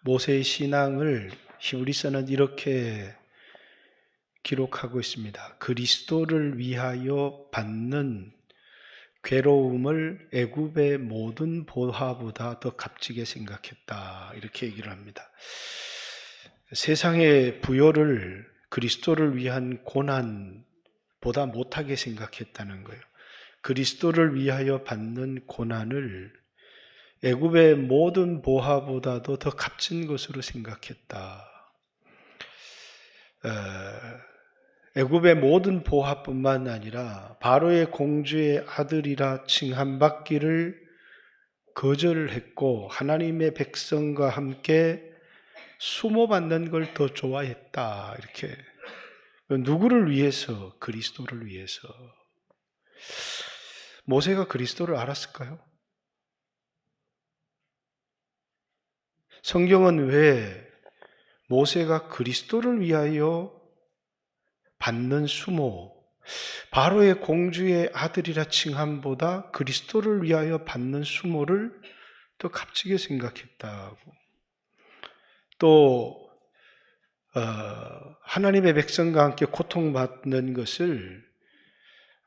모세의 신앙을 히브리서는 이렇게 기록하고 있습니다. 그리스도를 위하여 받는 괴로움을 애굽의 모든 보화보다 더 값지게 생각했다. 이렇게 얘기를 합니다. 세상의 부요를 그리스도를 위한 고난보다 못하게 생각했다는 거예요. 그리스도를 위하여 받는 고난을 애굽의 모든 보화보다도 더 값진 것으로 생각했다. 애굽의 모든 보화뿐만 아니라 바로의 공주의 아들이라 칭함받기를 거절을 했고 하나님의 백성과 함께 수모받는 걸 더 좋아했다. 이렇게. 누구를 위해서? 그리스도를 위해서. 모세가 그리스도를 알았을까요? 성경은 왜 모세가 그리스도를 위하여 받는 수모, 바로의 공주의 아들이라 칭함보다 그리스도를 위하여 받는 수모를 더 값지게 생각했다고. 또 하나님의 백성과 함께 고통받는 것을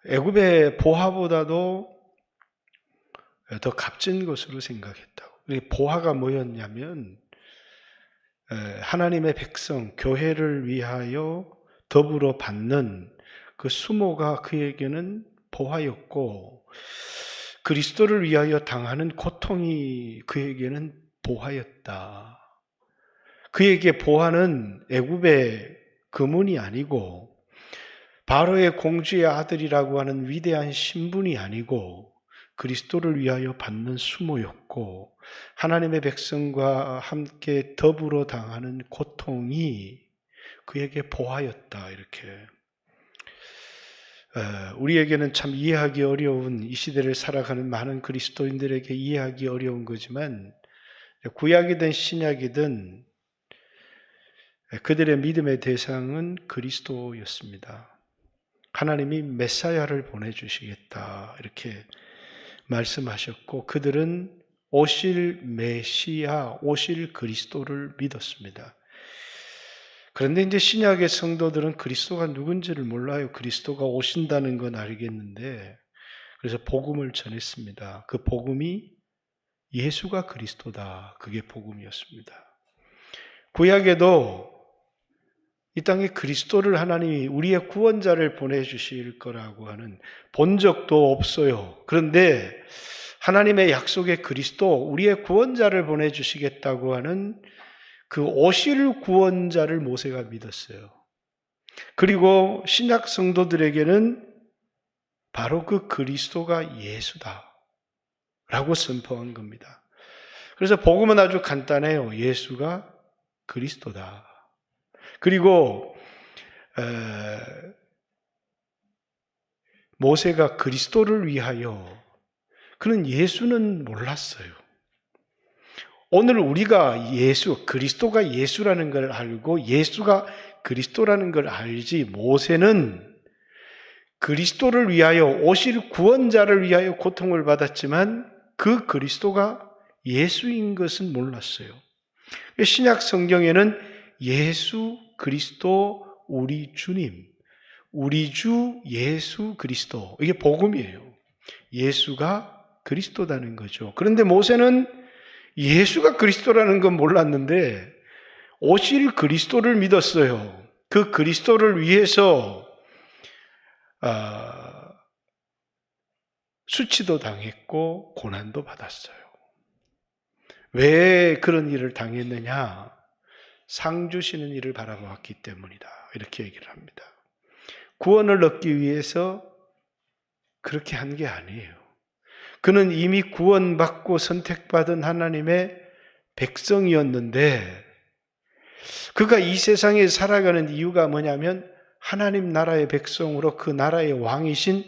애굽의 보화보다도 더 값진 것으로 생각했다고. 보화가 뭐였냐면 하나님의 백성, 교회를 위하여 더불어 받는 그 수모가 그에게는 보화였고 그리스도를 위하여 당하는 고통이 그에게는 보화였다. 그에게 보화는 애굽의 금은이 아니고 바로의 공주의 아들이라고 하는 위대한 신분이 아니고 그리스도를 위하여 받는 수모였고 하나님의 백성과 함께 더불어 당하는 고통이 그에게 보화였다. 이렇게. 우리에게는 참 이해하기 어려운 이 시대를 살아가는 많은 그리스도인들에게 이해하기 어려운 거지만 구약이든 신약이든 그들의 믿음의 대상은 그리스도였습니다. 하나님이 메사야를 보내주시겠다 이렇게 말씀하셨고 그들은 오실 메시아, 오실 그리스도를 믿었습니다. 그런데 이제 신약의 성도들은 그리스도가 누군지를 몰라요. 그리스도가 오신다는 건 알겠는데 그래서 복음을 전했습니다. 그 복음이 예수가 그리스도다. 그게 복음이었습니다. 구약에도 이 땅에 그리스도를 하나님이 우리의 구원자를 보내주실 거라고 하는 본 적도 없어요. 그런데 하나님의 약속의 그리스도, 우리의 구원자를 보내주시겠다고 하는 그 오실 구원자를 모세가 믿었어요. 그리고 신약 성도들에게는 바로 그 그리스도가 예수다 라고 선포한 겁니다. 그래서 복음은 아주 간단해요. 예수가 그리스도다. 그리고 모세가 그리스도를 위하여 그는 예수는 몰랐어요. 오늘 우리가 그리스도가 예수라는 걸 알고 예수가 그리스도라는 걸 알지 모세는 그리스도를 위하여 오실 구원자를 위하여 고통을 받았지만 그 그리스도가 예수인 것은 몰랐어요. 신약 성경에는 예수 그리스도 우리 주님, 우리 주 예수 그리스도 이게 복음이에요. 예수가 그리스도다는 거죠. 그런데 모세는 예수가 그리스도라는 건 몰랐는데 오실 그리스도를 믿었어요. 그 그리스도를 위해서 수치도 당했고 고난도 받았어요. 왜 그런 일을 당했느냐? 상 주시는 일을 바라보았기 때문이다. 이렇게 얘기를 합니다. 구원을 얻기 위해서 그렇게 한 게 아니에요. 그는 이미 구원받고 선택받은 하나님의 백성이었는데 그가 이 세상에 살아가는 이유가 뭐냐면 하나님 나라의 백성으로 그 나라의 왕이신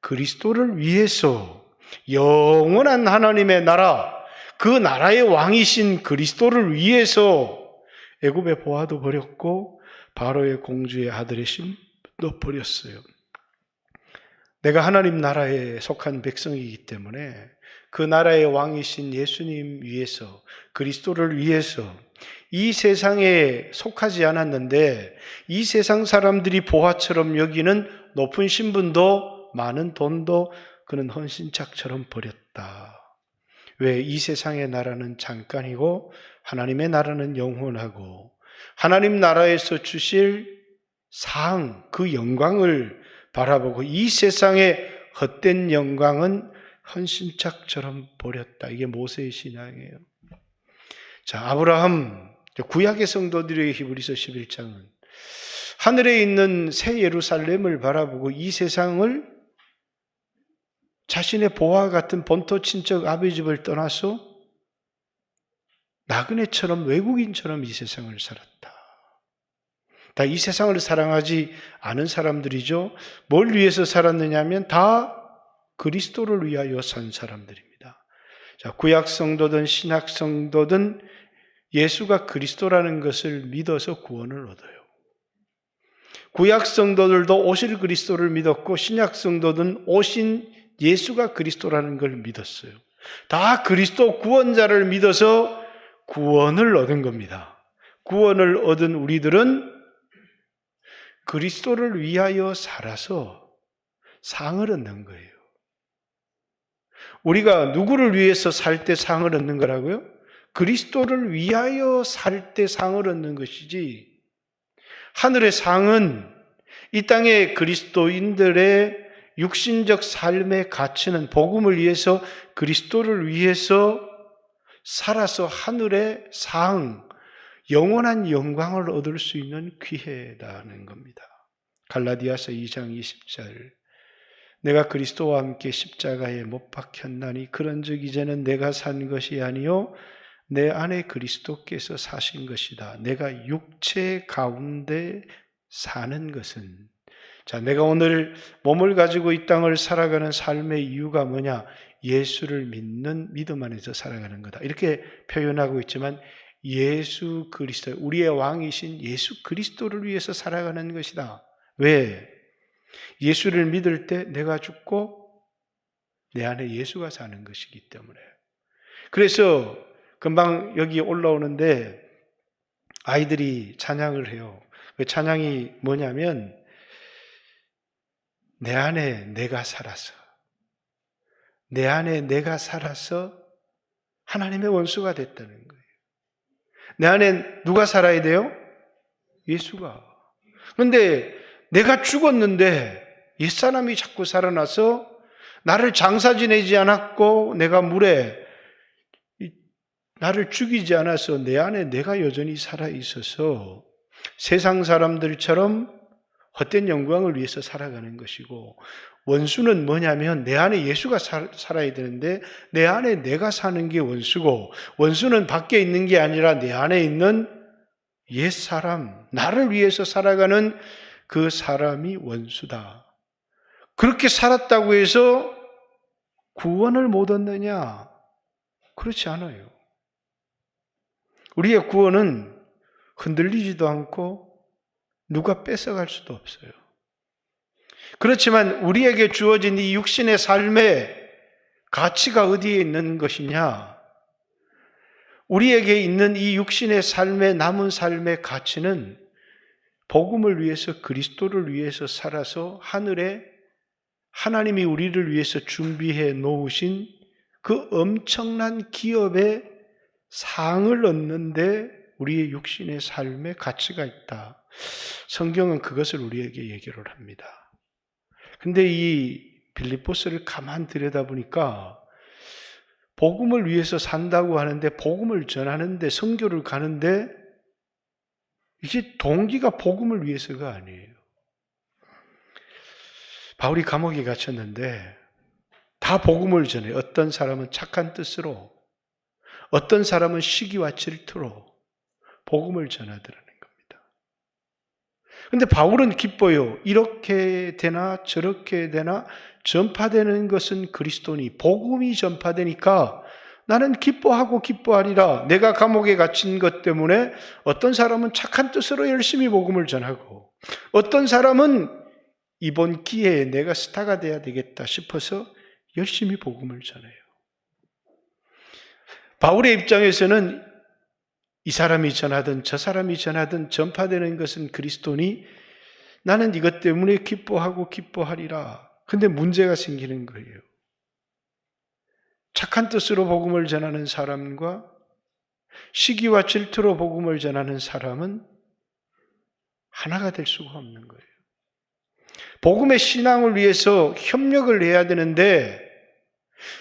그리스도를 위해서 영원한 하나님의 나라, 그 나라의 왕이신 그리스도를 위해서 애굽의 보화도 버렸고 바로의 공주의 아들의 신도 버렸어요. 내가 하나님 나라에 속한 백성이기 때문에 그 나라의 왕이신 예수님 위해서 그리스도를 위해서 이 세상에 속하지 않았는데 이 세상 사람들이 보화처럼 여기는 높은 신분도 많은 돈도 그는 헌신짝처럼 버렸다. 왜? 이 세상의 나라는 잠깐이고 하나님의 나라는 영원하고 하나님 나라에서 주실 상, 그 영광을 바라보고 이 세상의 헛된 영광은 헌신짝처럼 버렸다. 이게 모세의 신앙이에요. 자, 아브라함, 구약의 성도들의 히브리서 11장은 하늘에 있는 새 예루살렘을 바라보고 이 세상을 자신의 보화 같은 본토 친척 아버지 집을 떠나서 나그네처럼 외국인처럼 이 세상을 살았다. 다 이 세상을 사랑하지 않은 사람들이죠. 뭘 위해서 살았느냐 하면 다 그리스도를 위하여 산 사람들입니다. 자, 구약 성도든 신약 성도든 예수가 그리스도라는 것을 믿어서 구원을 얻어요. 구약 성도들도 오실 그리스도를 믿었고 신약 성도든 오신 예수가 그리스도라는 걸 믿었어요. 다 그리스도 구원자를 믿어서 구원을 얻은 겁니다. 구원을 얻은 우리들은 그리스도를 위하여 살아서 상을 얻는 거예요. 우리가 누구를 위해서 살 때 상을 얻는 거라고요? 그리스도를 위하여 살 때 상을 얻는 것이지, 하늘의 상은 이 땅의 그리스도인들의 육신적 삶의 가치는 복음을 위해서 그리스도를 위해서 살아서 하늘의 상, 영원한 영광을 얻을 수 있는 기회라는 겁니다. 갈라디아서 2장 20절, 내가 그리스도와 함께 십자가에 못 박혔나니 그런즉 이제는 내가 산 것이 아니요 내 안에 그리스도께서 사신 것이다. 내가 육체 가운데 사는 것은, 자, 내가 오늘 몸을 가지고 이 땅을 살아가는 삶의 이유가 뭐냐? 예수를 믿는 믿음 안에서 살아가는 거다. 이렇게 표현하고 있지만 예수 그리스도, 우리의 왕이신 예수 그리스도를 위해서 살아가는 것이다. 왜? 예수를 믿을 때 내가 죽고 내 안에 예수가 사는 것이기 때문에. 그래서 금방 여기 올라오는데 아이들이 찬양을 해요. 그 찬양이 뭐냐면 내 안에 내가 살아서, 내 안에 내가 살아서 하나님의 원수가 됐다는 거예요. 내 안에 누가 살아야 돼요? 예수가. 그런데 내가 죽었는데 옛사람이 자꾸 살아나서 나를 장사 지내지 않았고 내가 물에 나를 죽이지 않아서 내 안에 내가 여전히 살아있어서 세상 사람들처럼 헛된 영광을 위해서 살아가는 것이고, 원수는 뭐냐면 내 안에 예수가 살아야 되는데 내 안에 내가 사는 게 원수고, 원수는 밖에 있는 게 아니라 내 안에 있는 옛사람, 나를 위해서 살아가는 그 사람이 원수다. 그렇게 살았다고 해서 구원을 못 얻느냐? 그렇지 않아요. 우리의 구원은 흔들리지도 않고 누가 뺏어갈 수도 없어요. 그렇지만 우리에게 주어진 이 육신의 삶의 가치가 어디에 있는 것이냐? 우리에게 있는 이 육신의 삶의 남은 삶의 가치는 복음을 위해서, 그리스도를 위해서 살아서 하늘에 하나님이 우리를 위해서 준비해 놓으신 그 엄청난 기업의 상을 얻는데 우리의 육신의 삶의 가치가 있다. 성경은 그것을 우리에게 얘기를 합니다. 근데 이 빌립보스를 가만 들여다보니까 복음을 위해서 산다고 하는데, 복음을 전하는데, 선교를 가는데 이게 동기가 복음을 위해서가 아니에요. 바울이 감옥에 갇혔는데 다 복음을 전해. 어떤 사람은 착한 뜻으로, 어떤 사람은 시기와 질투로 복음을 전하더라는 겁니다. 그런데 바울은 기뻐요. 이렇게 되나 저렇게 되나 전파되는 것은 그리스도니, 복음이 전파되니까 나는 기뻐하고 기뻐하리라. 내가 감옥에 갇힌 것 때문에 어떤 사람은 착한 뜻으로 열심히 복음을 전하고, 어떤 사람은 이번 기회에 내가 스타가 돼야 되겠다 싶어서 열심히 복음을 전해요. 바울의 입장에서는 이 사람이 전하든 저 사람이 전하든 전파되는 것은 그리스도니 나는 이것 때문에 기뻐하고 기뻐하리라. 근데 문제가 생기는 거예요. 착한 뜻으로 복음을 전하는 사람과 시기와 질투로 복음을 전하는 사람은 하나가 될 수가 없는 거예요. 복음의 신앙을 위해서 협력을 해야 되는데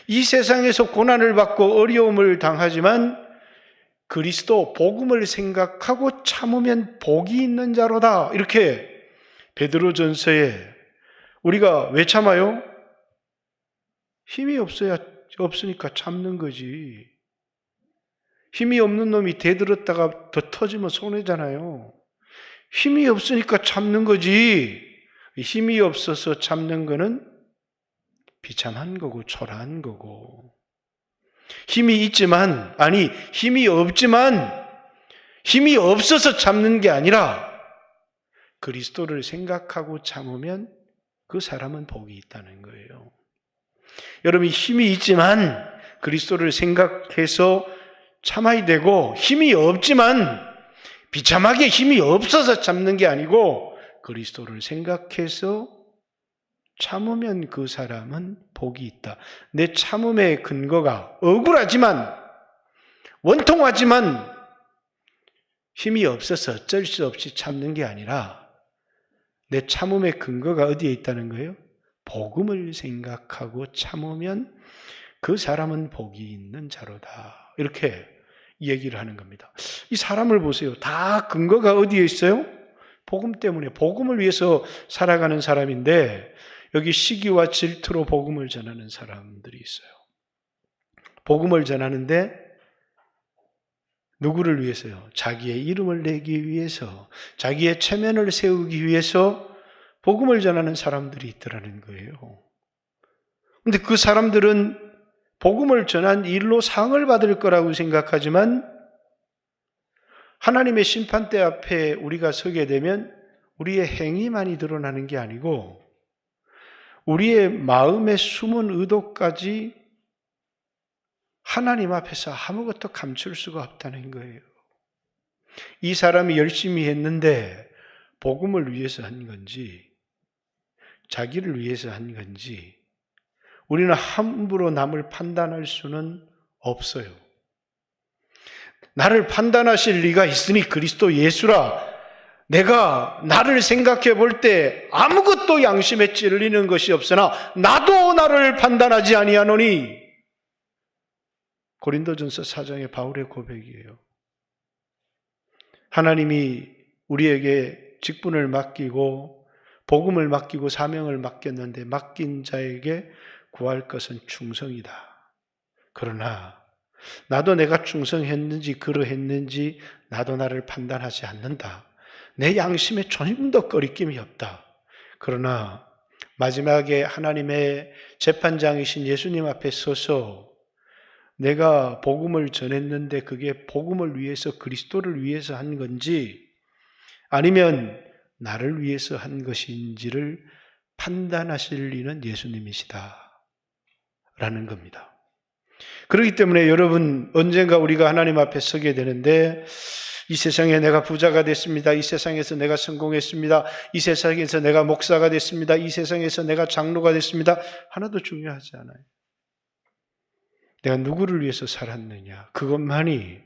이 세상에서 고난을 받고 어려움을 당하지만 그리스도 복음을 생각하고 참으면 복이 있는 자로다. 이렇게 베드로전서에 우리가 왜 참아요? 힘이 없으니까 참는 거지. 힘이 없는 놈이 대들었다가 더 터지면 손해잖아요. 힘이 없으니까 참는 거지. 힘이 없어서 참는 거는 비참한 거고 초라한 거고. 힘이 있지만, 아니 힘이 없지만 힘이 없어서 참는 게 아니라 그리스도를 생각하고 참으면 그 사람은 복이 있다는 거예요. 여러분이 힘이 있지만 그리스도를 생각해서 참아야 되고, 힘이 없지만 비참하게 힘이 없어서 참는 게 아니고 그리스도를 생각해서 참으면 그 사람은 복이 있다. 내 참음의 근거가 억울하지만 원통하지만 힘이 없어서 어쩔 수 없이 참는 게 아니라 내 참음의 근거가 어디에 있다는 거예요? 복음을 생각하고 참으면 그 사람은 복이 있는 자로다. 이렇게 얘기를 하는 겁니다. 이 사람을 보세요. 다 근거가 어디에 있어요? 복음 때문에, 복음을 위해서 살아가는 사람인데 여기 시기와 질투로 복음을 전하는 사람들이 있어요. 복음을 전하는데 누구를 위해서요? 자기의 이름을 내기 위해서, 자기의 체면을 세우기 위해서 복음을 전하는 사람들이 있더라는 거예요. 그런데 그 사람들은 복음을 전한 일로 상을 받을 거라고 생각하지만 하나님의 심판대 앞에 우리가 서게 되면 우리의 행위만이 드러나는 게 아니고 우리의 마음의 숨은 의도까지 하나님 앞에서 아무것도 감출 수가 없다는 거예요. 이 사람이 열심히 했는데 복음을 위해서 한 건지 자기를 위해서 한 건지 우리는 함부로 남을 판단할 수는 없어요. 나를 판단하실 리가 있으니 그리스도 예수라. 내가 나를 생각해 볼 때 아무것도 양심에 찔리는 것이 없으나 나도 나를 판단하지 아니하노니. 고린도전서 4장의 바울의 고백이에요. 하나님이 우리에게 직분을 맡기고 복음을 맡기고 사명을 맡겼는데 맡긴 자에게 구할 것은 충성이다. 그러나 나도 내가 충성했는지 그러했는지 나도 나를 판단하지 않는다. 내 양심에 조금도 거리낌이 없다. 그러나 마지막에 하나님의 재판장이신 예수님 앞에 서서 내가 복음을 전했는데 그게 복음을 위해서 그리스도를 위해서 한 건지 아니면 나를 위해서 한 것인지를 판단하실 이는 예수님이시다 라는 겁니다. 그렇기 때문에 여러분 언젠가 우리가 하나님 앞에 서게 되는데 이 세상에 내가 부자가 됐습니다. 이 세상에서 내가 성공했습니다. 이 세상에서 내가 목사가 됐습니다. 이 세상에서 내가 장로가 됐습니다. 하나도 중요하지 않아요. 내가 누구를 위해서 살았느냐 그것만이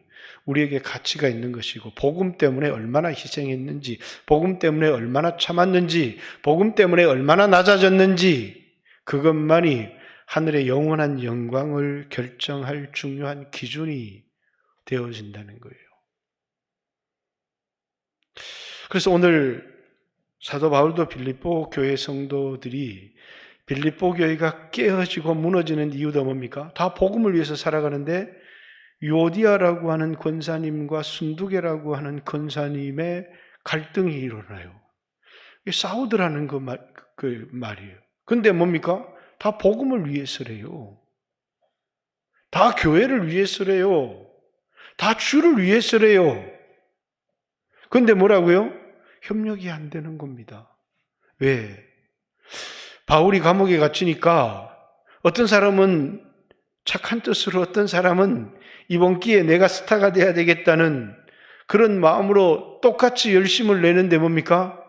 우리에게 가치가 있는 것이고 복음 때문에 얼마나 희생했는지 복음 때문에 얼마나 참았는지 복음 때문에 얼마나 낮아졌는지 그것만이 하늘의 영원한 영광을 결정할 중요한 기준이 되어진다는 거예요. 그래서 오늘 사도 바울도 빌립보 교회 성도들이 빌립보 교회가 깨어지고 무너지는 이유가 뭡니까? 다 복음을 위해서 살아가는데 요디아라고 하는 권사님과 순두계라고 하는 권사님의 갈등이 일어나요. 싸우더라는 그 말이에요. 근데 뭡니까? 다 복음을 위해서래요. 다 교회를 위해서래요. 다 주를 위해서래요. 근데 뭐라고요? 협력이 안 되는 겁니다. 왜? 바울이 감옥에 갇히니까 어떤 사람은 착한 뜻으로 어떤 사람은 이번 기회에 내가 스타가 돼야 되겠다는 그런 마음으로 똑같이 열심을 내는데 뭡니까?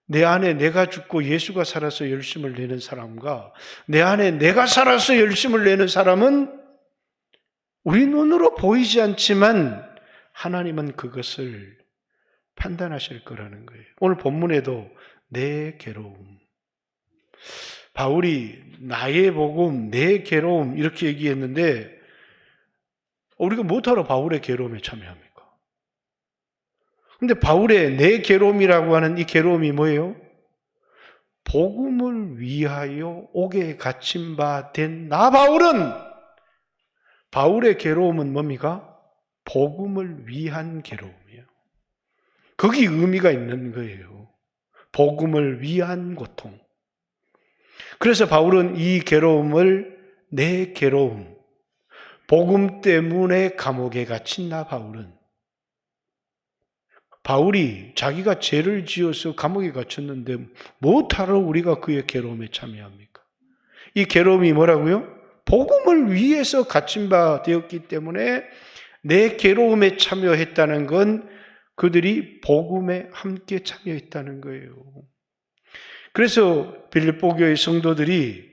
내 안에 내가 죽고 예수가 살아서 열심을 내는 사람과 내 안에 내가 살아서 열심을 내는 사람은 우리 눈으로 보이지 않지만 하나님은 그것을 판단하실 거라는 거예요. 오늘 본문에도 내 괴로움, 바울이 나의 복음, 내 괴로움 이렇게 얘기했는데 우리가 못하러 바울의 괴로움에 참여합니까? 근데 바울의 내 괴로움이라고 하는 이 괴로움이 뭐예요? 복음을 위하여 옥에 갇힌 바 된 나 바울은, 바울의 괴로움은 뭡니까? 복음을 위한 괴로움이에요. 거기 의미가 있는 거예요. 복음을 위한 고통. 그래서 바울은 이 괴로움을 내 괴로움, 복음 때문에 감옥에 갇힌 나 바울이 자기가 죄를 지어서 감옥에 갇혔는데 못하러 우리가 그의 괴로움에 참여합니까? 이 괴로움이 뭐라고요? 복음을 위해서 갇힌 바 되었기 때문에 내 괴로움에 참여했다는 건 그들이 복음에 함께 참여했다는 거예요. 그래서 빌립보 교회 성도들이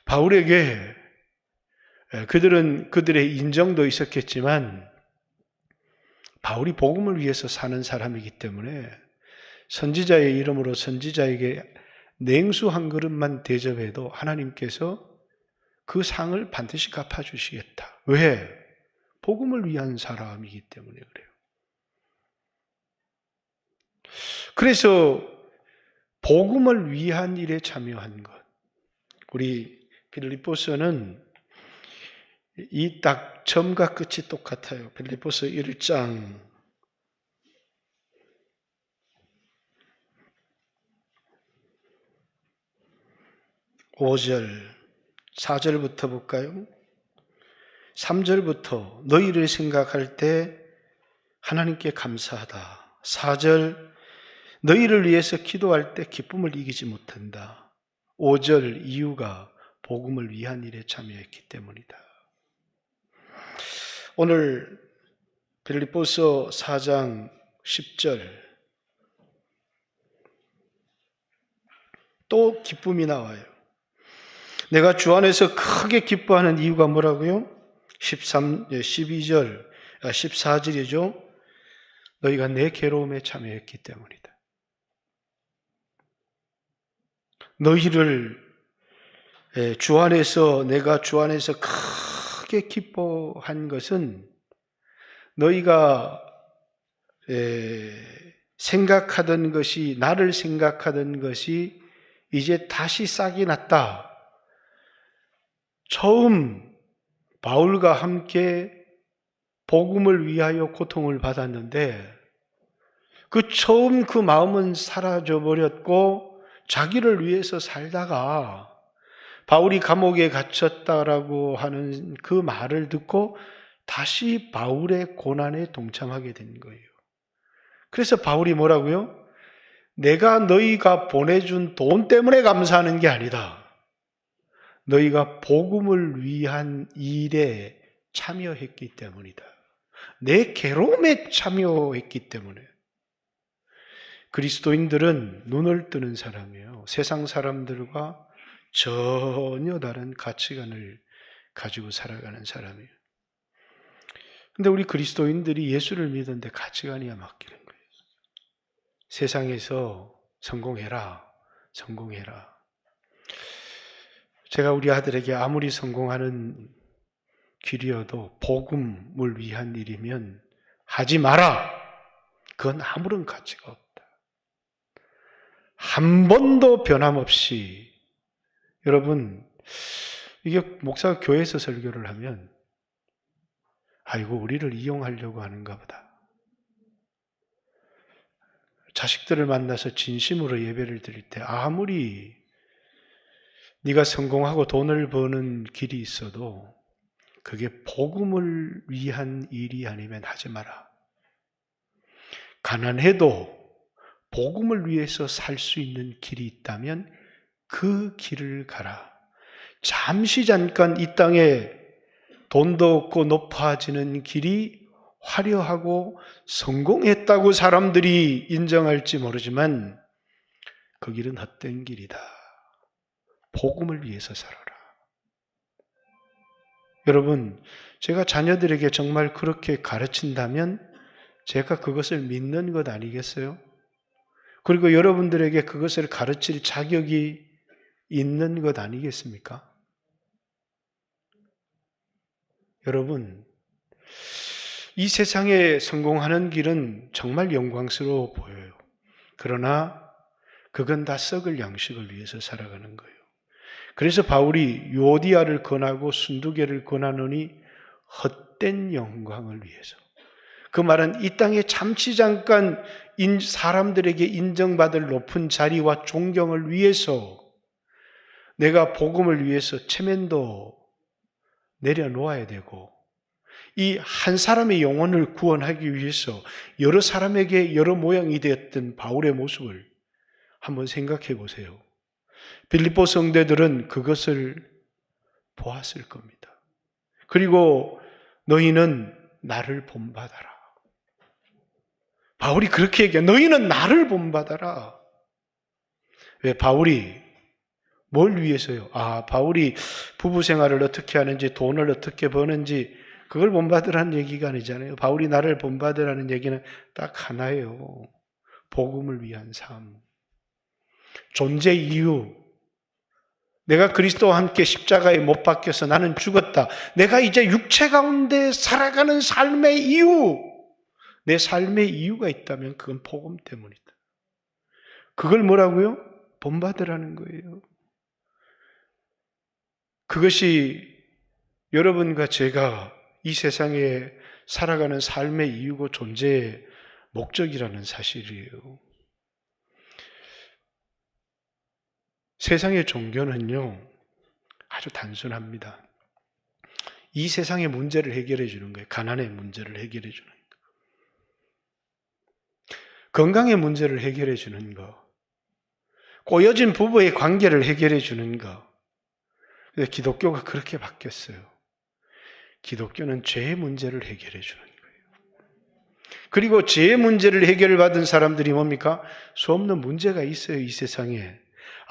바울에게, 그들은 그들의 인정도 있었겠지만 바울이 복음을 위해서 사는 사람이기 때문에 선지자의 이름으로 선지자에게 냉수 한 그릇만 대접해도 하나님께서 그 상을 반드시 갚아주시겠다. 왜? 복음을 위한 사람이기 때문에 그래요. 그래서 복음을 위한 일에 참여한 것. 우리 빌립보서는 이 딱 처음과 끝이 똑같아요. 빌립보서 1장 5절, 4절부터 볼까요? 3절부터 너희를 생각할 때 하나님께 감사하다. 4절, 너희를 위해서 기도할 때 기쁨을 이기지 못한다. 5절, 이유가 복음을 위한 일에 참여했기 때문이다. 오늘 빌립보서 4장 10절 또 기쁨이 나와요. 내가 주 안에서 크게 기뻐하는 이유가 뭐라고요? 12절, 14절이죠. 너희가 내 괴로움에 참여했기 때문이다. 너희를 주 안에서, 내가 주 안에서 크게 기뻐한 것은 너희가 생각하던 것이, 나를 생각하던 것이 이제 다시 싹이 났다. 처음 바울과 함께 복음을 위하여 고통을 받았는데 그 처음 그 마음은 사라져 버렸고 자기를 위해서 살다가 바울이 감옥에 갇혔다라고 하는 그 말을 듣고 다시 바울의 고난에 동참하게 된 거예요. 그래서 바울이 뭐라고요? 내가 너희가 보내준 돈 때문에 감사하는 게 아니다. 너희가 복음을 위한 일에 참여했기 때문이다. 내 괴로움에 참여했기 때문에. 그리스도인들은 눈을 뜨는 사람이에요. 세상 사람들과 전혀 다른 가치관을 가지고 살아가는 사람이에요. 근데 우리 그리스도인들이 예수를 믿었는데 가치관이 바뀌는 거예요. 세상에서 성공해라. 제가 우리 아들에게 아무리 성공하는 길이어도 복음을 위한 일이면 하지 마라. 그건 아무런 가치가 없다. 한 번도 변함없이, 여러분, 이게 목사가 교회에서 설교를 하면 아이고 우리를 이용하려고 하는가 보다. 자식들을 만나서 진심으로 예배를 드릴 때 아무리 네가 성공하고 돈을 버는 길이 있어도 그게 복음을 위한 일이 아니면 하지 마라. 가난해도 복음을 위해서 살 수 있는 길이 있다면 그 길을 가라. 잠깐 이 땅에 돈도 없고 높아지는 길이 화려하고 성공했다고 사람들이 인정할지 모르지만 그 길은 헛된 길이다. 복음을 위해서 살아라. 여러분, 제가 자녀들에게 정말 그렇게 가르친다면 제가 그것을 믿는 것 아니겠어요? 그리고 여러분들에게 그것을 가르칠 자격이 있는 것 아니겠습니까? 여러분, 이 세상에 성공하는 길은 정말 영광스러워 보여요. 그러나 그건 다 썩을 양식을 위해서 살아가는 거예요. 그래서 바울이 유오디아를 권하고 순두개를 권하노니 헛된 영광을 위해서. 그 말은 이 땅에 잠시 잠깐 사람들에게 인정받을 높은 자리와 존경을 위해서 내가 복음을 위해서 체면도 내려놓아야 되고 이 한 사람의 영혼을 구원하기 위해서 여러 사람에게 여러 모양이 되었던 바울의 모습을 한번 생각해 보세요. 빌립보 성도들은 그것을 보았을 겁니다. 그리고 너희는 나를 본받아라. 바울이 그렇게 얘기해. 너희는 나를 본받아라. 왜 바울이 뭘 위해서요? 바울이 부부 생활을 어떻게 하는지 돈을 어떻게 버는지 그걸 본받으라는 얘기가 아니잖아요. 바울이 나를 본받으라는 얘기는 딱 하나예요. 복음을 위한 삶. 존재 이유. 내가 그리스도와 함께 십자가에 못 박혀서 나는 죽었다. 내가 이제 육체 가운데 살아가는 삶의 이유. 내 삶의 이유가 있다면 그건 복음 때문이다. 그걸 뭐라고요? 본받으라는 거예요. 그것이 여러분과 제가 이 세상에 살아가는 삶의 이유고 존재의 목적이라는 사실이에요. 세상의 종교는요, 아주 단순합니다. 이 세상의 문제를 해결해 주는 거예요. 가난의 문제를 해결해 주는 거. 건강의 문제를 해결해 주는 거. 꼬여진 부부의 관계를 해결해 주는 거. 근데 기독교가 그렇게 바뀌었어요. 기독교는 죄의 문제를 해결해 주는 거예요. 그리고 죄의 문제를 해결받은 사람들이 뭡니까? 수없는 문제가 있어요, 이 세상에.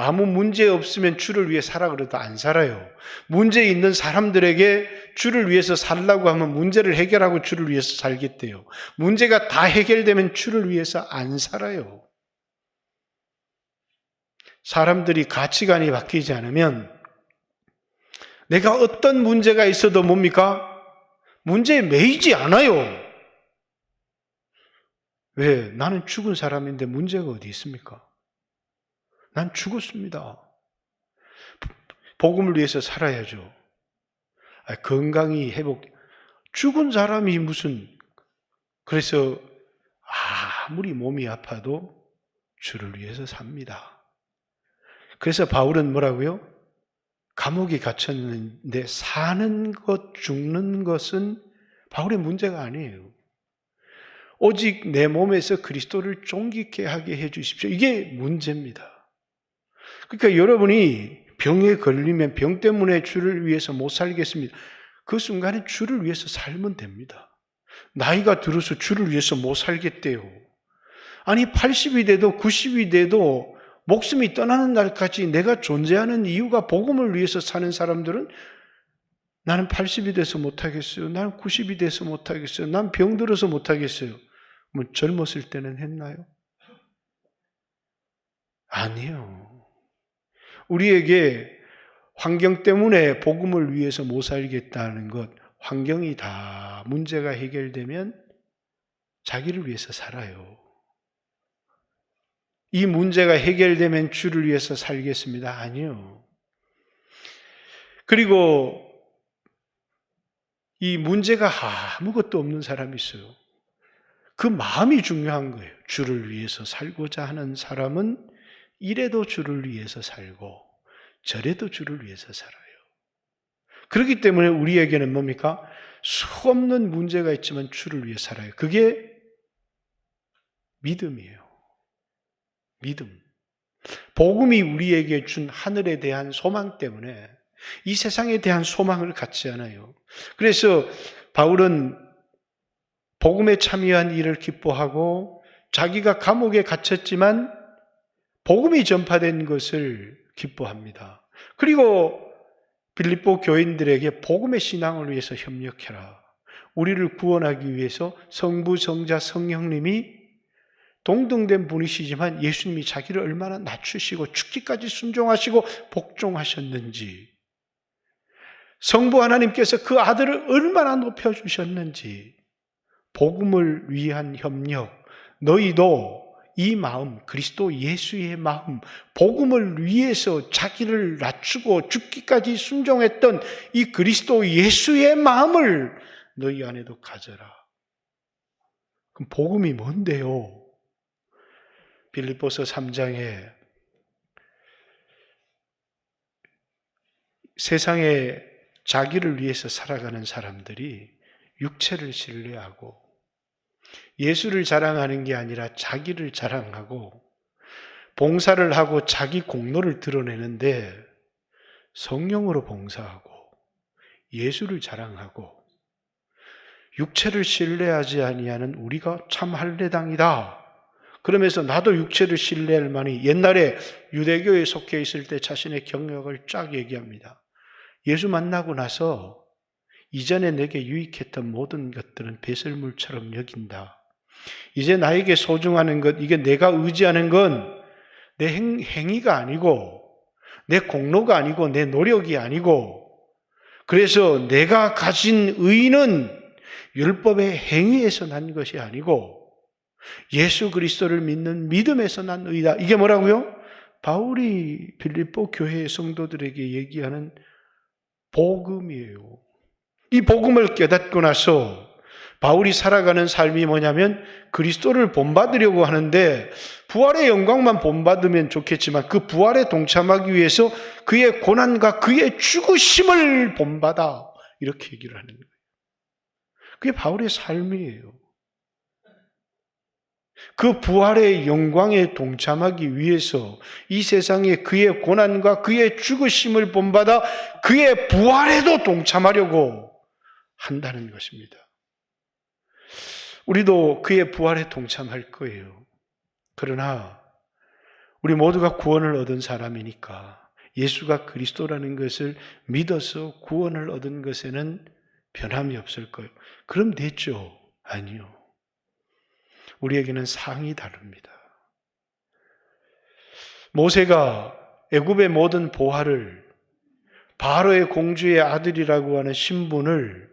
아무 문제 없으면 주를 위해 살아 그래도 안 살아요. 문제 있는 사람들에게 주를 위해서 살라고 하면 문제를 해결하고 주를 위해서 살겠대요. 문제가 다 해결되면 주를 위해서 안 살아요. 사람들이 가치관이 바뀌지 않으면 내가 어떤 문제가 있어도 뭡니까? 문제에 매이지 않아요. 왜? 나는 죽은 사람인데 문제가 어디 있습니까? 난 죽었습니다. 복음을 위해서 살아야죠. 건강이 회복, 죽은 사람이 무슨, 그래서 아무리 몸이 아파도 주를 위해서 삽니다. 그래서 바울은 뭐라고요? 감옥에 갇혔는데 사는 것, 죽는 것은 바울의 문제가 아니에요. 오직 내 몸에서 그리스도를 존귀케 하게 해 주십시오. 이게 문제입니다. 그러니까 여러분이 병에 걸리면 병 때문에 주를 위해서 못 살겠습니다. 그 순간에 주를 위해서 살면 됩니다. 나이가 들어서 주를 위해서 못 살겠대요. 아니 80이 돼도 90이 돼도 목숨이 떠나는 날까지 내가 존재하는 이유가 복음을 위해서 사는 사람들은 나는 80이 돼서 못하겠어요. 나는 90이 돼서 못하겠어요. 난 병들어서 못하겠어요. 뭐 젊었을 때는 했나요? 아니요. 우리에게 환경 때문에 복음을 위해서 못 살겠다는 것, 환경이 다 문제가 해결되면 자기를 위해서 살아요. 이 문제가 해결되면 주를 위해서 살겠습니다. 아니요. 그리고 이 문제가 아무것도 없는 사람이 있어요. 그 마음이 중요한 거예요. 주를 위해서 살고자 하는 사람은 이래도 주를 위해서 살고 저래도 주를 위해서 살아요. 그렇기 때문에 우리에게는 뭡니까? 수없는 문제가 있지만 주를 위해 살아요. 그게 믿음이에요. 믿음. 복음이 우리에게 준 하늘에 대한 소망 때문에 이 세상에 대한 소망을 갖지 않아요. 그래서 바울은 복음에 참여한 일을 기뻐하고 자기가 감옥에 갇혔지만 복음이 전파된 것을 기뻐합니다. 그리고 빌립보 교인들에게 복음의 신앙을 위해서 협력해라. 우리를 구원하기 위해서 성부, 성자, 성령님이 동등된 분이시지만 예수님이 자기를 얼마나 낮추시고 죽기까지 순종하시고 복종하셨는지, 성부 하나님께서 그 아들을 얼마나 높여주셨는지, 복음을 위한 협력, 너희도 이 마음, 그리스도 예수의 마음, 복음을 위해서 자기를 낮추고 죽기까지 순종했던 이 그리스도 예수의 마음을 너희 안에도 가져라. 그럼 복음이 뭔데요? 빌립보서 3장에 세상에 자기를 위해서 살아가는 사람들이 육체를 신뢰하고 예수를 자랑하는 게 아니라 자기를 자랑하고 봉사를 하고 자기 공로를 드러내는데 성령으로 봉사하고 예수를 자랑하고 육체를 신뢰하지 아니하는 우리가 참 할례당이다. 그러면서 나도 육체를 신뢰할 만이 옛날에 유대교에 속해 있을 때 자신의 경력을 쫙 얘기합니다. 예수 만나고 나서 이전에 내게 유익했던 모든 것들은 배설물처럼 여긴다. 이제 나에게 소중한 것, 이게 내가 의지하는 건 내 행위가 아니고 내 공로가 아니고 내 노력이 아니고, 그래서 내가 가진 의는 율법의 행위에서 난 것이 아니고 예수 그리스도를 믿는 믿음에서 난 의다. 이게 뭐라고요? 바울이 빌립보 교회 성도들에게 얘기하는 복음이에요. 이 복음을 깨닫고 나서 바울이 살아가는 삶이 뭐냐면 그리스도를 본받으려고 하는데 부활의 영광만 본받으면 좋겠지만 그 부활에 동참하기 위해서 그의 고난과 그의 죽으심을 본받아, 이렇게 얘기를 하는 거예요. 그게 바울의 삶이에요. 그 부활의 영광에 동참하기 위해서 이 세상에 그의 고난과 그의 죽으심을 본받아 그의 부활에도 동참하려고 한다는 것입니다. 우리도 그의 부활에 동참할 거예요. 그러나 우리 모두가 구원을 얻은 사람이니까 예수가 그리스도라는 것을 믿어서 구원을 얻은 것에는 변함이 없을 거예요. 그럼 됐죠? 아니요. 우리에게는 상이 다릅니다. 모세가 애굽의 모든 보화를, 바로의 공주의 아들이라고 하는 신분을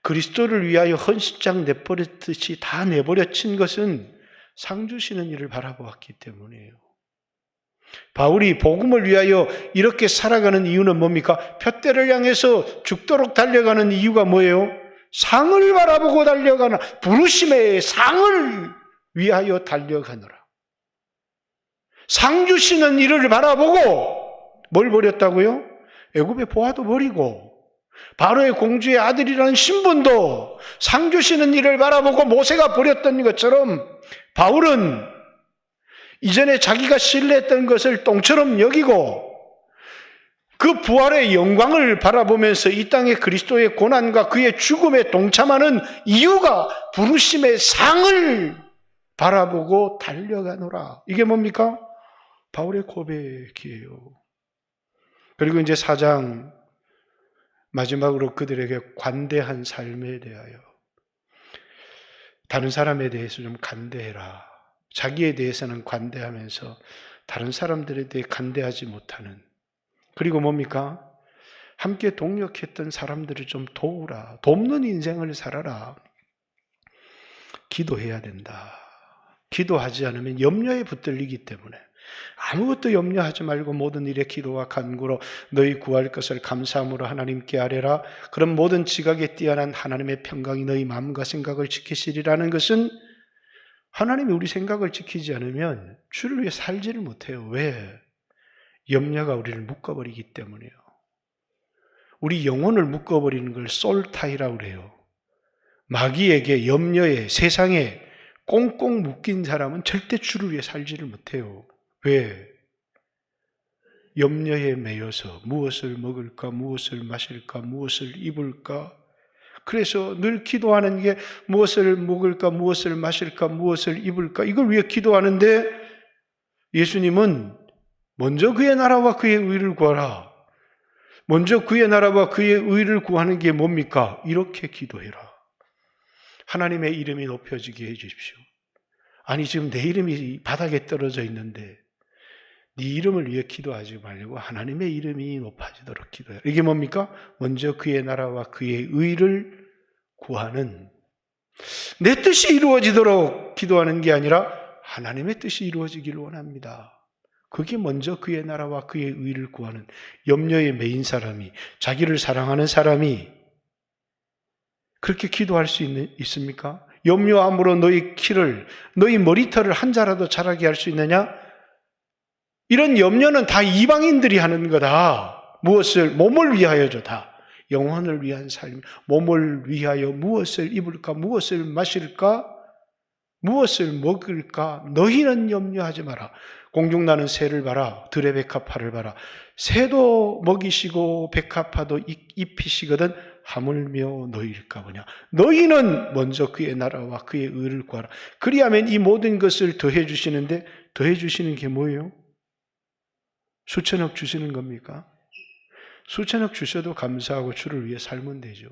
그리스도를 위하여 헌신장 내버렸듯이 다 내버려 친 것은 상 주시는 일을 바라보았기 때문이에요. 바울이 복음을 위하여 이렇게 살아가는 이유는 뭡니까? 푯대를 향해서 죽도록 달려가는 이유가 뭐예요? 상을 바라보고 달려가는, 부르심의 상을 위하여 달려가노라. 상 주시는 일을 바라보고 뭘 버렸다고요? 애굽의 보화도 버리고 바로의 공주의 아들이라는 신분도 상 주시는 일을 바라보고 모세가 버렸던 것처럼 바울은 이전에 자기가 신뢰했던 것을 똥처럼 여기고 그 부활의 영광을 바라보면서 이 땅의 그리스도의 고난과 그의 죽음에 동참하는 이유가 부르심의 상을 바라보고 달려가노라. 이게 뭡니까? 바울의 고백이에요. 그리고 이제 4장 마지막으로 그들에게 관대한 삶에 대하여, 다른 사람에 대해서 좀 관대해라. 자기에 대해서는 관대하면서 다른 사람들에 대해 관대하지 못하는, 그리고 뭡니까? 함께 동역했던 사람들을 좀 도우라. 돕는 인생을 살아라. 기도해야 된다. 기도하지 않으면 염려에 붙들리기 때문에 아무것도 염려하지 말고 모든 일에 기도와 간구로 너희 구할 것을 감사함으로 하나님께 아뢰라. 그럼 모든 지각에 뛰어난 하나님의 평강이 너희 마음과 생각을 지키시리라는 것은 하나님이 우리 생각을 지키지 않으면 주를 위해 살지를 못해요. 왜? 염려가 우리를 묶어버리기 때문이에요. 우리 영혼을 묶어버리는 걸 솔타이라고 그래요. 마귀에게, 염려에, 세상에 꽁꽁 묶인 사람은 절대 주를 위해 살지를 못해요. 왜? 염려에 매여서 무엇을 먹을까, 무엇을 마실까, 무엇을 입을까, 그래서 늘 기도하는 게 무엇을 먹을까, 무엇을 마실까, 무엇을 입을까 이걸 위해 기도하는데 예수님은 먼저 그의 나라와 그의 의를 구하라. 먼저 그의 나라와 그의 의를 구하는 게 뭡니까? 이렇게 기도해라. 하나님의 이름이 높여지게 해 주십시오. 아니 지금 내 이름이 바닥에 떨어져 있는데 네 이름을 위해 기도하지 말고 하나님의 이름이 높아지도록 기도해라. 이게 뭡니까? 먼저 그의 나라와 그의 의를 구하는, 내 뜻이 이루어지도록 기도하는 게 아니라 하나님의 뜻이 이루어지기를 원합니다. 그게 먼저 그의 나라와 그의 의를 구하는, 염려에 매인 사람이, 자기를 사랑하는 사람이 그렇게 기도할 수 있습니까? 염려함으로 너희 키를, 너희 머리털을 한 자라도 자라게 할 수 있느냐? 이런 염려는 다 이방인들이 하는 거다. 무엇을? 몸을 위하여죠. 다. 영혼을 위한 삶, 몸을 위하여 무엇을 입을까, 무엇을 마실까, 무엇을 먹을까, 너희는 염려하지 마라. 공중나는 새를 봐라. 들의 백합화를 봐라. 새도 먹이시고 백합화도 입히시거든 하물며 너희일까 보냐. 너희는 먼저 그의 나라와 그의 의를 구하라. 그리하면 이 모든 것을 더해 주시는데, 더해 주시는 게 뭐예요? 수천억 주시는 겁니까? 수천억 주셔도 감사하고 주를 위해 살면 되죠.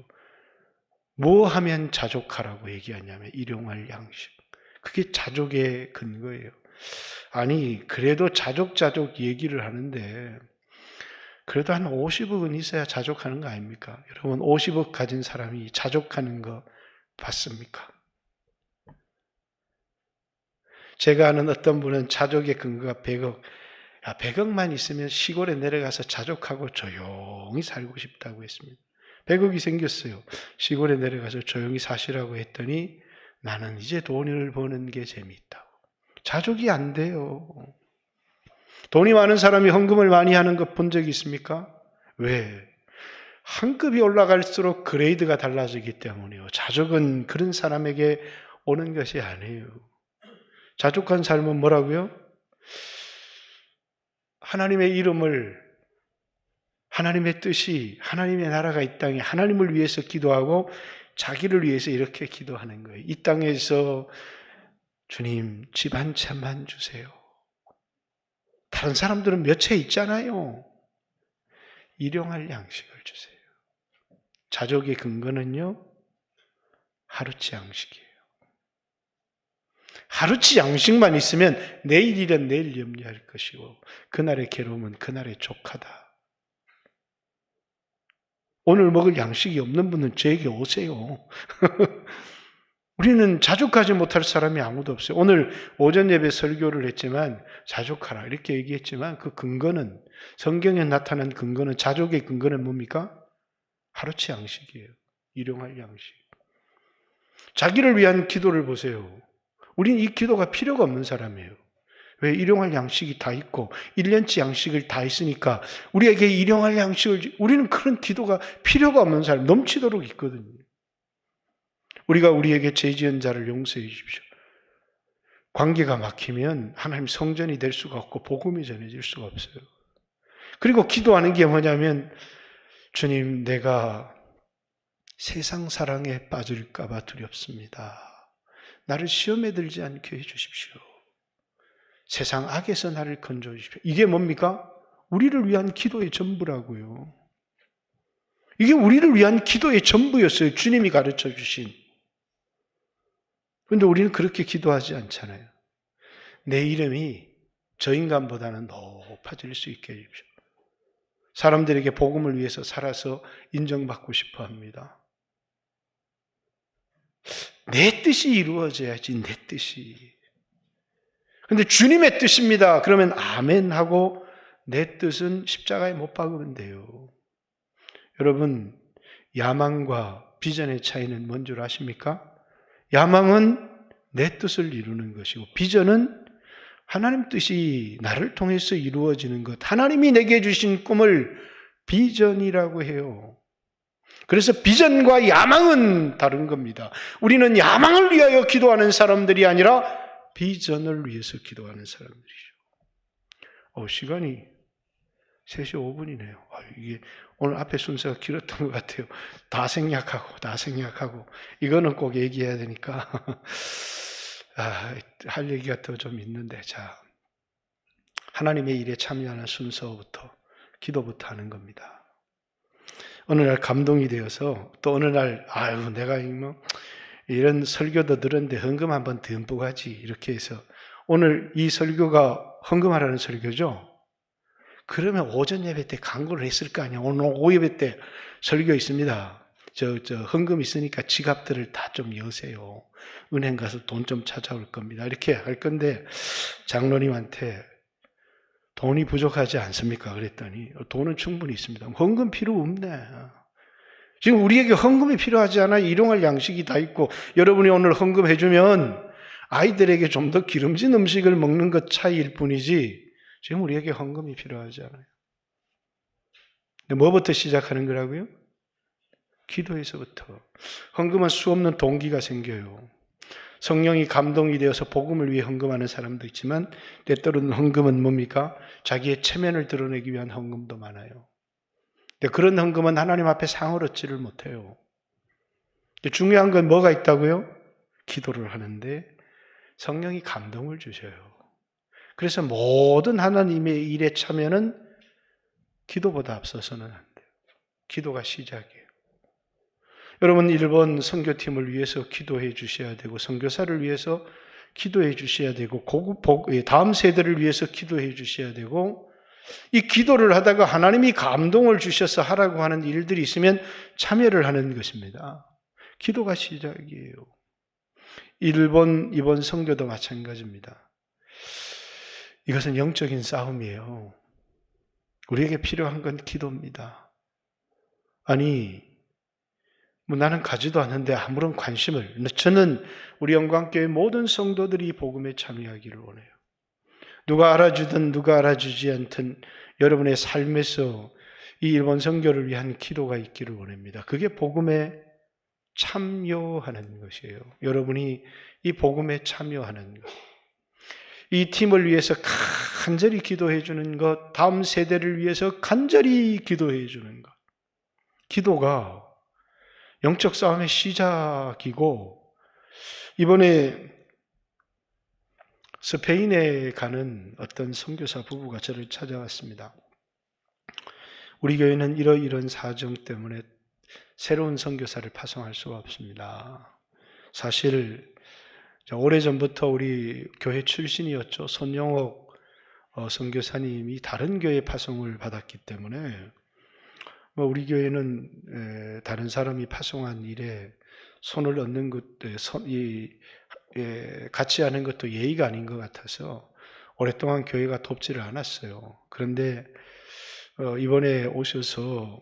뭐 하면 자족하라고 얘기하냐면 일용할 양식. 그게 자족의 근거예요. 아니 그래도 자족 얘기를 하는데 그래도 한 50억은 있어야 자족하는 거 아닙니까? 여러분 50억 가진 사람이 자족하는 거 봤습니까? 제가 아는 어떤 분은 자족의 근거가 100억. 100억만 있으면 시골에 내려가서 자족하고 조용히 살고 싶다고 했습니다. 100억이 생겼어요. 시골에 내려가서 조용히 사시라고 했더니 나는 이제 돈을 버는 게 재미있다고. 자족이 안 돼요. 돈이 많은 사람이 헌금을 많이 하는 거 본 적이 있습니까? 왜? 한 급이 올라갈수록 그레이드가 달라지기 때문이에요. 자족은 그런 사람에게 오는 것이 아니에요. 자족한 삶은 뭐라고요? 하나님의 이름을, 하나님의 뜻이, 하나님의 나라가 이 땅에 하나님을 위해서 기도하고 자기를 위해서 이렇게 기도하는 거예요. 이 땅에서 주님 집 한 채만 주세요. 다른 사람들은 몇 채 있잖아요. 일용할 양식을 주세요. 자족의 근거는요, 하루치 양식이에요. 하루치 양식만 있으면 내일 일은 내일 염려할 것이고 그날의 괴로움은 그날의 족하다. 오늘 먹을 양식이 없는 분은 저에게 오세요. 우리는 자족하지 못할 사람이 아무도 없어요. 오늘 오전 예배 설교를 했지만 자족하라 이렇게 얘기했지만 그 근거는, 성경에 나타난 근거는, 자족의 근거는 뭡니까? 하루치 양식이에요. 일용할 양식. 자기를 위한 기도를 보세요. 우리는 이 기도가 필요가 없는 사람이에요. 왜? 일용할 양식이 다 있고 1년치 양식을 다 있으니까 우리에게 일용할 양식을, 우리는 그런 기도가 필요가 없는 사람, 넘치도록 있거든요. 우리가 우리에게 죄 지은 자를 용서해 주십시오. 관계가 막히면 하나님 성전이 될 수가 없고 복음이 전해질 수가 없어요. 그리고 기도하는 게 뭐냐면 주님 내가 세상 사랑에 빠질까 봐 두렵습니다. 나를 시험에 들지 않게 해주십시오. 세상 악에서 나를 건져 주십시오. 이게 뭡니까? 우리를 위한 기도의 전부라고요. 이게 우리를 위한 기도의 전부였어요. 주님이 가르쳐 주신. 그런데 우리는 그렇게 기도하지 않잖아요. 내 이름이 저 인간보다는 높아질 수 있게 해주십시오. 사람들에게 복음을 위해서 살아서 인정받고 싶어 합니다. 내 뜻이 이루어져야지, 내 뜻이. 근데 주님의 뜻입니다. 그러면 아멘 하고 내 뜻은 십자가에 못 박으면 돼요. 여러분, 야망과 비전의 차이는 뭔 줄 아십니까? 야망은 내 뜻을 이루는 것이고 비전은 하나님 뜻이 나를 통해서 이루어지는 것. 하나님이 내게 주신 꿈을 비전이라고 해요. 그래서 비전과 야망은 다른 겁니다. 우리는 야망을 위하여 기도하는 사람들이 아니라 비전을 위해서 기도하는 사람들이죠. 시간이 3시 5분이네요. 이게 오늘 앞에 순서가 길었던 것 같아요. 다 생략하고. 이거는 꼭 얘기해야 되니까. 할 얘기가 더 좀 있는데, 자. 하나님의 일에 참여하는 순서부터, 기도부터 하는 겁니다. 어느 날 감동이 되어서, 또 어느 날, 내가 이런 설교도 들었는데 헌금 한번 듬뿍 하지. 이렇게 해서, 오늘 이 설교가 헌금하라는 설교죠? 그러면 오전 예배 때 강구를 했을 거 아니야. 오늘 오후 예배 때 설교 있습니다. 헌금 있으니까 지갑들을 다 좀 여세요. 은행 가서 돈 좀 찾아올 겁니다. 이렇게 할 건데, 장로님한테 돈이 부족하지 않습니까? 그랬더니, 돈은 충분히 있습니다. 헌금 필요 없네. 지금 우리에게 헌금이 필요하지 않아. 일용할 양식이 다 있고, 여러분이 오늘 헌금해주면 아이들에게 좀 더 기름진 음식을 먹는 것 차이일 뿐이지, 지금 우리에게 헌금이 필요하지 않아요. 근데 뭐부터 시작하는 거라고요? 기도에서부터. 헌금은 수없는 동기가 생겨요. 성령이 감동이 되어서 복음을 위해 헌금하는 사람도 있지만, 때때로는 헌금은 뭡니까? 자기의 체면을 드러내기 위한 헌금도 많아요. 근데 그런 헌금은 하나님 앞에 상을 얻지를 못해요. 중요한 건 뭐가 있다고요? 기도를 하는데 성령이 감동을 주셔요. 그래서 모든 하나님의 일에 참여는 기도보다 앞서서는 안 돼요. 기도가 시작이에요. 여러분, 일본 선교팀을 위해서 기도해 주셔야 되고, 선교사를 위해서 기도해 주셔야 되고, 다음 세대를 위해서 기도해 주셔야 되고, 이 기도를 하다가 하나님이 감동을 주셔서 하라고 하는 일들이 있으면 참여를 하는 것입니다. 기도가 시작이에요. 이번 선교도 마찬가지입니다. 이것은 영적인 싸움이에요. 우리에게 필요한 건 기도입니다. 나는 가지도 않는데 아무런 관심을, 저는 우리 영광교회 모든 성도들이 복음에 참여하기를 원해요. 누가 알아주든 누가 알아주지 않든 여러분의 삶에서 이 일본 선교를 위한 기도가 있기를 원합니다. 그게 복음에 참여하는 것이에요. 여러분이 이 복음에 참여하는 것. 이 팀을 위해서 간절히 기도해 주는 것, 다음 세대를 위해서 간절히 기도해 주는 것. 기도가 영적 싸움의 시작이고, 이번에 스페인에 가는 어떤 선교사 부부가 저를 찾아왔습니다. 우리 교회는 이런 사정 때문에 새로운 선교사를 파송할 수가 없습니다. 사실 오래전부터 우리 교회 출신이었죠. 손영옥 선교사님이 다른 교회 파송을 받았기 때문에 우리 교회는 다른 사람이 파송한 일에 손을 얹는 것도 같이 하는 것도 예의가 아닌 것 같아서 오랫동안 교회가 돕지를 않았어요. 그런데 이번에 오셔서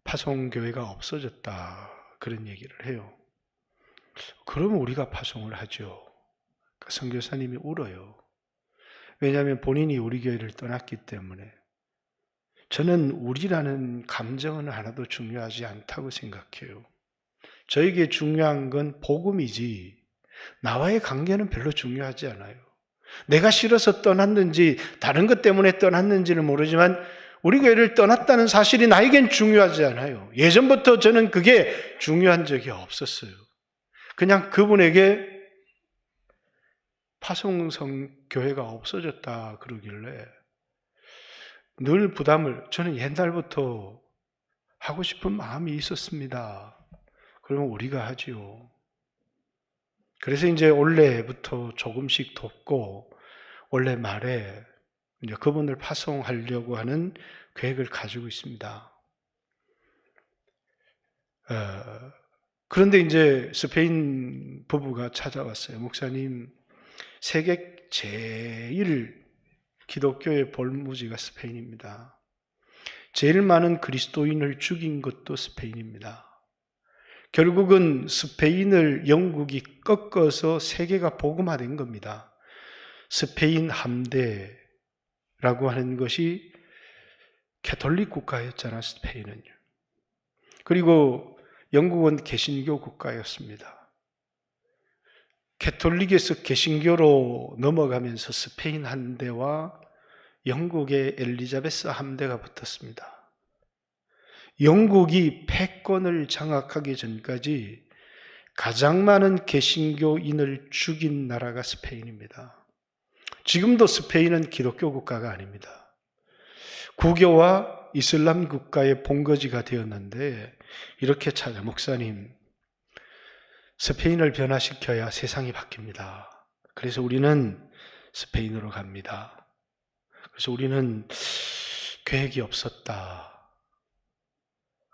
파송교회가 없어졌다 그런 얘기를 해요. 그러면 우리가 파송을 하죠. 선교사님이 울어요. 왜냐하면 본인이 우리 교회를 떠났기 때문에. 저는 우리라는 감정은 하나도 중요하지 않다고 생각해요. 저에게 중요한 건 복음이지 나와의 관계는 별로 중요하지 않아요. 내가 싫어서 떠났는지 다른 것 때문에 떠났는지는 모르지만 우리 교회를 떠났다는 사실이 나에겐 중요하지 않아요. 예전부터 저는 그게 중요한 적이 없었어요. 그냥 그분에게 파송성 교회가 없어졌다 그러길래 늘 부담을, 저는 옛날부터 하고 싶은 마음이 있었습니다. 그러면 우리가 하지요. 그래서 이제 올해부터 조금씩 돕고 올해 말에 이제 그분을 파송하려고 하는 계획을 가지고 있습니다. 그런데 이제 스페인 부부가 찾아왔어요. 목사님, 세계 제일 기독교의 볼무지가 스페인입니다. 제일 많은 그리스도인을 죽인 것도 스페인입니다. 결국은 스페인을 영국이 꺾어서 세계가 복음화된 겁니다. 스페인 함대라고 하는 것이 캐톨릭 국가였잖아, 스페인은요. 그리고 영국은 개신교 국가였습니다. 캐톨릭에서 개신교로 넘어가면서 스페인 함대와 영국의 엘리자베스 함대가 붙었습니다. 영국이 패권을 장악하기 전까지 가장 많은 개신교인을 죽인 나라가 스페인입니다. 지금도 스페인은 기독교 국가가 아닙니다. 구교와 이슬람 국가의 본거지가 되었는데 이렇게 찾아 목사님, 스페인을 변화시켜야 세상이 바뀝니다. 그래서 우리는 스페인으로 갑니다. 그래서 우리는 계획이 없었다.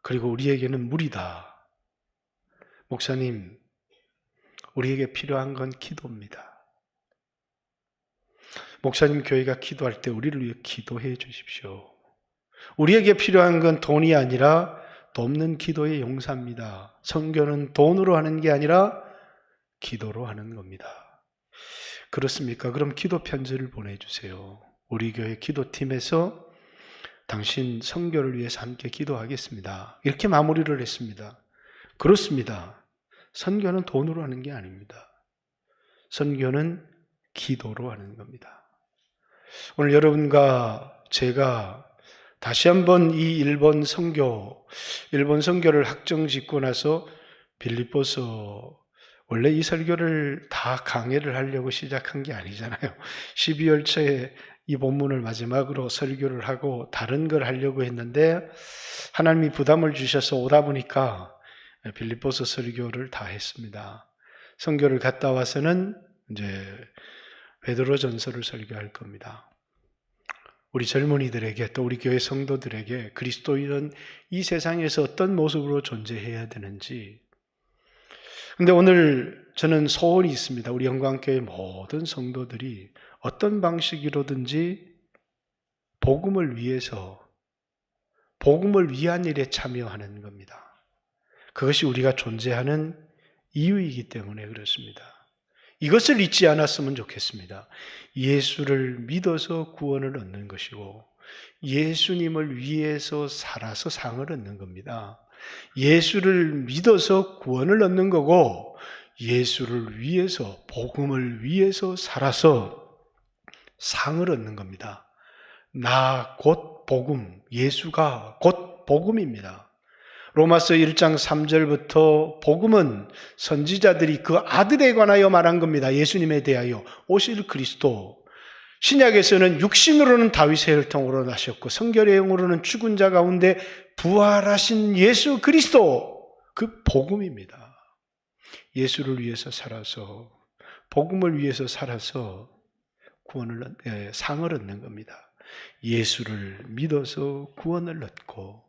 그리고 우리에게는 무리다. 목사님, 우리에게 필요한 건 기도입니다. 목사님 교회가 기도할 때 우리를 위해 기도해 주십시오. 우리에게 필요한 건 돈이 아니라 돕는 기도의 용사입니다. 선교는 돈으로 하는 게 아니라 기도로 하는 겁니다. 그렇습니까? 그럼 기도 편지를 보내주세요. 우리 교회 기도팀에서 당신 선교를 위해서 함께 기도하겠습니다. 이렇게 마무리를 했습니다. 그렇습니다. 선교는 돈으로 하는 게 아닙니다. 선교는 기도로 하는 겁니다. 오늘 여러분과 제가 다시 한번 이 일본 선교를 확정짓고 나서 빌립보서, 원래 이 설교를 다 강해를 하려고 시작한 게 아니잖아요. 12월 초에 이 본문을 마지막으로 설교를 하고 다른 걸 하려고 했는데 하나님이 부담을 주셔서 오다 보니까 빌립보서 설교를 다 했습니다. 선교를 갔다 와서는 이제 베드로전서를 설교할 겁니다. 우리 젊은이들에게 또 우리 교회 성도들에게 그리스도인은 이 세상에서 어떤 모습으로 존재해야 되는지. 근데 오늘 저는 소원이 있습니다. 우리 영광교회 모든 성도들이 어떤 방식으로든지 복음을 위해서, 복음을 위한 일에 참여하는 겁니다. 그것이 우리가 존재하는 이유이기 때문에 그렇습니다. 이것을 잊지 않았으면 좋겠습니다. 예수를 믿어서 구원을 얻는 것이고 예수님을 위해서 살아서 상을 얻는 겁니다. 예수를 믿어서 구원을 얻는 거고 예수를 위해서, 복음을 위해서 살아서 상을 얻는 겁니다. 나 곧 복음, 예수가 곧 복음입니다. 로마서 1장 3절부터 복음은 선지자들이 그 아들에 관하여 말한 겁니다. 예수님에 대하여 오실 그리스도. 신약에서는 육신으로는 다윗의 혈통으로 나셨고 성결의 영으로는 죽은 자 가운데 부활하신 예수 그리스도, 그 복음입니다. 예수를 위해서 살아서, 복음을 위해서 살아서 상을 얻는 겁니다. 예수를 믿어서 구원을 얻고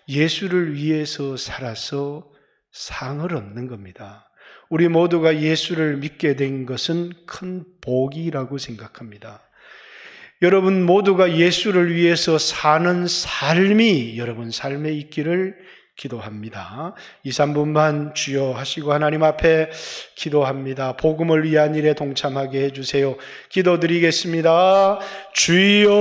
예수를 위해서 살아서 상을 얻는 겁니다. 우리 모두가 예수를 믿게 된 것은 큰 복이라고 생각합니다. 여러분 모두가 예수를 위해서 사는 삶이 여러분 삶에 있기를 기도합니다. 2, 3분만 주여 하시고 하나님 앞에 기도합니다. 복음을 위한 일에 동참하게 해주세요. 기도드리겠습니다. 주여